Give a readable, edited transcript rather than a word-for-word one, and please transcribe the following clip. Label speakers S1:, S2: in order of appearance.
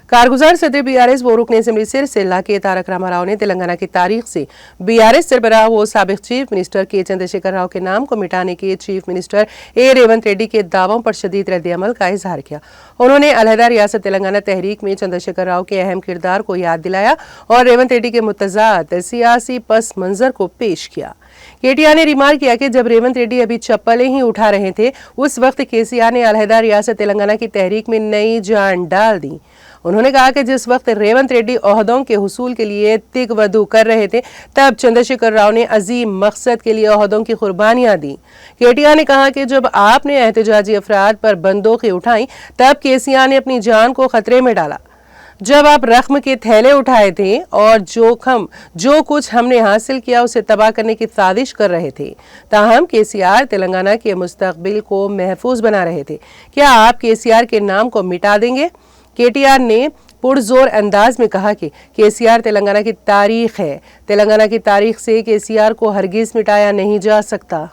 S1: कारगुजार सदर बीआरएस वो रुकन असेंबली सिरसिला के तारक रामाराव ने तेलंगाना की तारीख से बीआरएस सरबराह वो साबिक चीफ मिनिस्टर के चंद्रशेखर राव के नाम को मिटाने के चीफ मिनिस्टर रेवंत रेड्डी के दावों पर शदीद रद्द-ए-अमल का इजहार किया। उन्होंने अलहदा रियासत तेलंगाना तहरीक में चंद्रशेखर राव के अहम किरदार को याद दिलाया और रेवंत रेड्डी के मुतज़ाद सियासी पस मंजर को पेश किया। केटीआर ने रिमार्क किया कि जब रेवंत रेड्डी अभी चप्पलें ही उठा रहे थे उस वक्त केसीआर ने अलहदा रियासत तेलंगाना की तहरीक में नई जान डाल दी। उन्होंने कहा कि जिस वक्त रेवंत रेड्डी ओहदों के हुसूल के लिए तिग वदू कर रहे थे तब चंद्रशेखर राव ने अजीम मकसद के लिए ओहदों की कुर्बानियां दी। केटीआर ने कहा कि जब आपने एहतजाजी अफराद पर बंदूकें उठाई तब केसीआर ने अपनी जान को खतरे में डाला। जब आप रख्म के थैले उठाए थे और जो कुछ हमने हासिल किया उसे तबाह करने की साजिश कर रहे थे, ताहम केसीआर तेलंगाना के मुस्तकबिल को महफूज बना रहे थे। क्या आप केसीआर के नाम को मिटा देंगे? केटीआर ने पुरजोर अंदाज में कहा कि केसीआर तेलंगाना की तारीख है। तेलंगाना की तारीख से केसीआर को हरगिज मिटाया नहीं जा सकता।